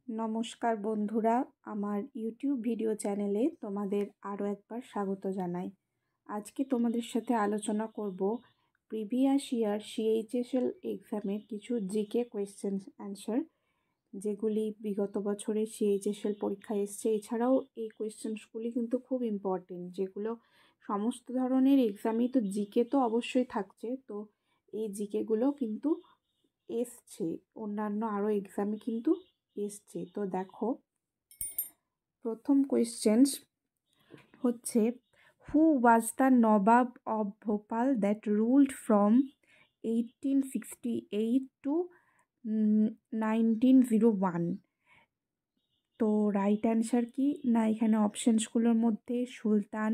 নমস্কার বন্ধুরা, আমার ইউটিউব ভিডিও চ্যানেলে তোমাদের আরও একবার স্বাগত জানাই। আজকে তোমাদের সাথে আলোচনা করব প্রিভিয়াস ইয়ার সিএইচএসএল এক্সামের কিছু জিকে কোয়েশ্চেন অ্যান্সার, যেগুলি বিগত বছরে সিএইচএসএল পরীক্ষায় এসছে। এছাড়াও এই কোয়েশ্চেন্সগুলি কিন্তু খুব ইম্পর্টেন্ট, যেগুলো সমস্ত ধরনের এক্সামই তো জিকে তো অবশ্যই থাকছে, তো এই জিকেগুলো কিন্তু এসছে অন্যান্য আরও এক্সামে কিন্তু এসছে। তো দেখো, প্রথম কোয়েশ্চেন্স হচ্ছে, who was the Nawab of Bhopal that ruled from 1868 to 1901? তো রাইট অ্যান্সার কি না, এখানে অপশানসগুলোর মধ্যে সুলতান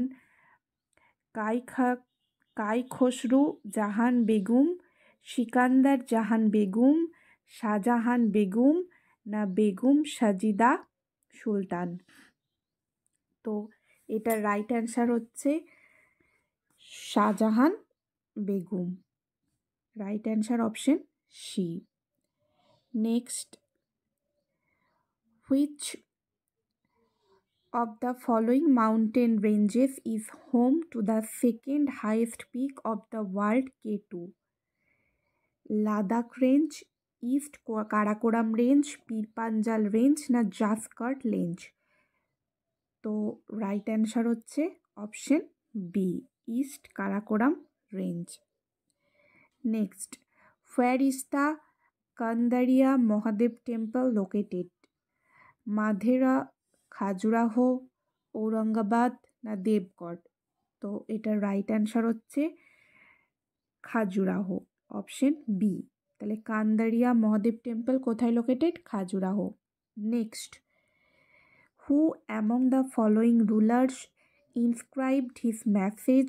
কাই খসরু জাহান বেগম, সিকান্দার জাহান বেগম, শাহজাহান বেগম না বেগম সাজিদা সুলতান? তো এটার রাইট অ্যান্সার হচ্ছে Shahjahan Begum. Right answer option C. Next, which of the following mountain ranges is home to the second highest peak of the world, K2? Ladakh range, east Karakoram range, Pir Panjal range না জাসকার্ট রেঞ্জ? তো রাইট অ্যান্সার হচ্ছে option B, east Karakoram range. Next, where is the Kandariya Mahadev temple located? Modhera, Khajuraho, Aurangabad না দেবগড়? তো এটার right answer হচ্ছে Khajuraho, option B. তাহলে Kandariya Mahadev temple কোথায় located? Khajuraho. Next, who among the following rulers inscribed his message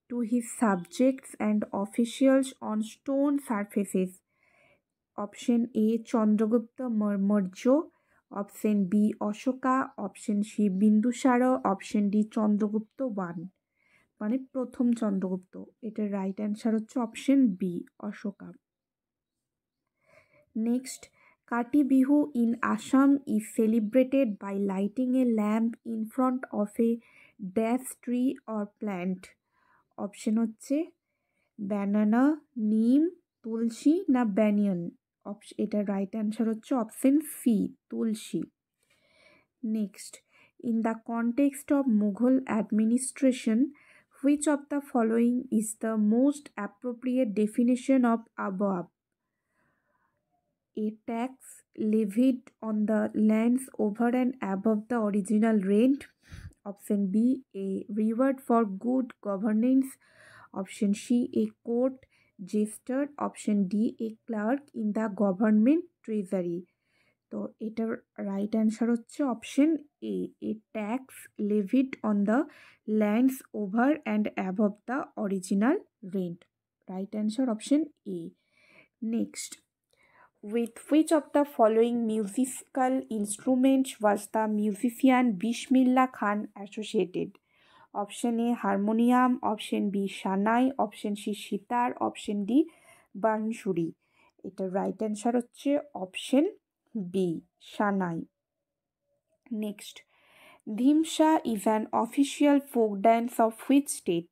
to his subjects and officials on stone surfaces? Option A Chandragupta Maurya, option B Ashoka, option C Bindusara, option D Chandragupta one, মানে প্রথম চন্দ্রগুপ্ত। এটার right answer হচ্ছে option B, Ashoka. Next, Kati Bihu in Assam is celebrated by lighting a lamp in front of a dash tree or plant? Option হচ্ছে banana, neem, tulsi না banyan? এটার right answer হচ্ছে option C, tulsi. Next, in the context of Mughal administration, which of the following is the most appropriate definition of above? A tax levied on the lands over and above the original rent. Option B, a reward for good governance. Option C, a court jester. Option D, a clerk in the government treasury. তো এটার right answer হচ্ছে option A tax levied on the lands over and above the original rent. Right answer option A. Next, with which of the following musical instruments was the musician Bismillah Khan associated? Option A harmonium, option B shehnai, option C sitar, option D bansuri? এটার right answer হচ্ছে option B, shehnai. Next, Dhimsa is an official folk dance of which state?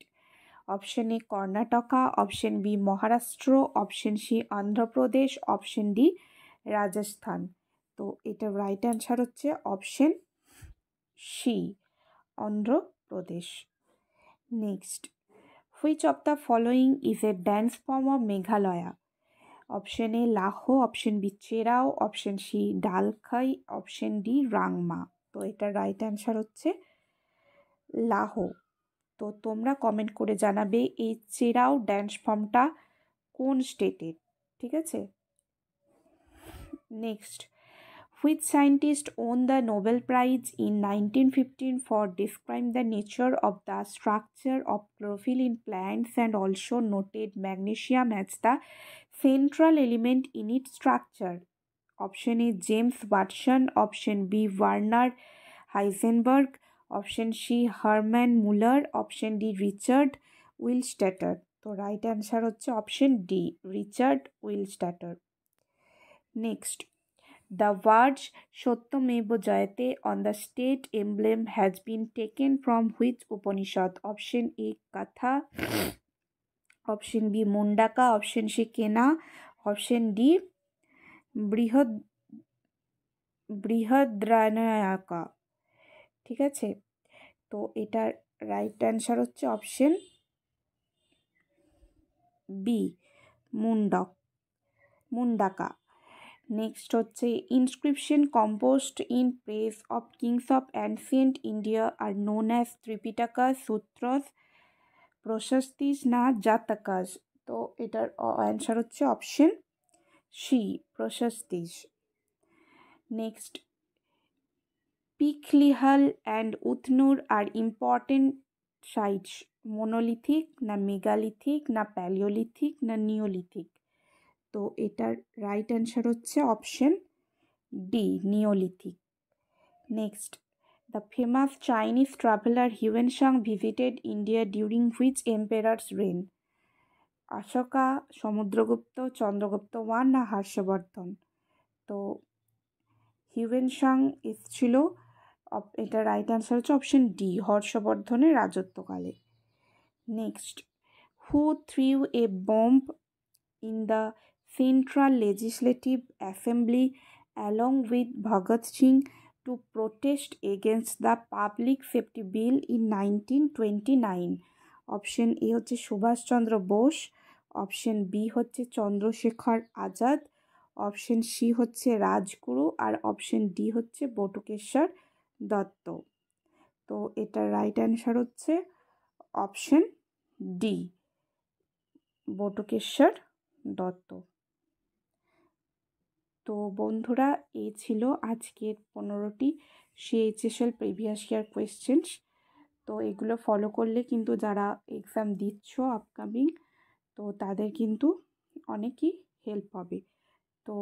Option A Karnataka, option B Maharashtra, option C Andhra Pradesh, option D Rajasthan? তো এটার right answer হচ্ছে option C, Andhra Pradesh. Next, which of the following is a dance form of Meghalaya? Option A Laho, option B Cherao, option C Dalkhai, option D Rangma? তো এটার right answer হচ্ছে লাহো। তো তোমরা comment করে জানাবে এই চেরাও ড্যান্স ফর্মটা কোন স্টেটের, ঠিক আছে? Next, which scientist won the Nobel prize in 1915 for describe the nature of the structure of chlorophyll in plants and also noted magnesium as the central element in its structure? Option A, James Watson, option B, Werner Heisenberg, option C, Hermann Muller, option D, Richard Willstatter? তো right answer হচ্ছে option D, Richard Willstatter. Next, The words Satyamev Jayate on the state emblem has been taken from which Upanishad? Option A Katha, option B Mundaka, option C Kena, option D বৃহৎ বৃহদ্রায়ণাকা। ঠিক আছে, তো এটার right answer হচ্ছে option B Mundaka. Next হচ্ছে inscription composed in praise of kings of ancient India are known as Tripitaka, sutras, prashastis না জাতকাস। তো এটার অ্যান্সার হচ্ছে option C prashastis. Next Piklihal and Utnur are important sites, monolithic না মেগালিথিক না প্যালিওলিথিক না নিওলিথিক? তো এটার রাইট অ্যান্সার হচ্ছে option D neolithic. Next the famous Chinese traveller Hiuen Tsang visited India during which emperor's rain? Ashoka, Samudragupta, Chandragupta one না হর্ষবর্ধন? তো হিউয়েনসাং এসেছিল, এটা রাইট অ্যান্সার হচ্ছে অপশন ডি হর্ষবর্ধনের রাজত্বকালে। Next who threw A bomb in the central legislative assembly along with Bhagat Singh two protest against the public safety bill in 1929? Option A হচ্ছে Subhash Chandra Bose, option B হচ্ছে Chandrashekhar Azad, option C হচ্ছে রাজগুরু, আর option D হচ্ছে বটুকেশ্বর দত্ত। তো এটার right answer হচ্ছে option D Batukeshwar Dutta. তো বন্ধুরা, এই ছিল আজকের 15টি CHSL প্রিভিয়াস ইয়ার কোয়েশ্চেন্স। তো এগুলো ফলো করলে কিন্তু যারা এক্সাম দিচ্ছ আপকামিং, তো তাদের কিন্তু অনেকই হেল্প হবে। তো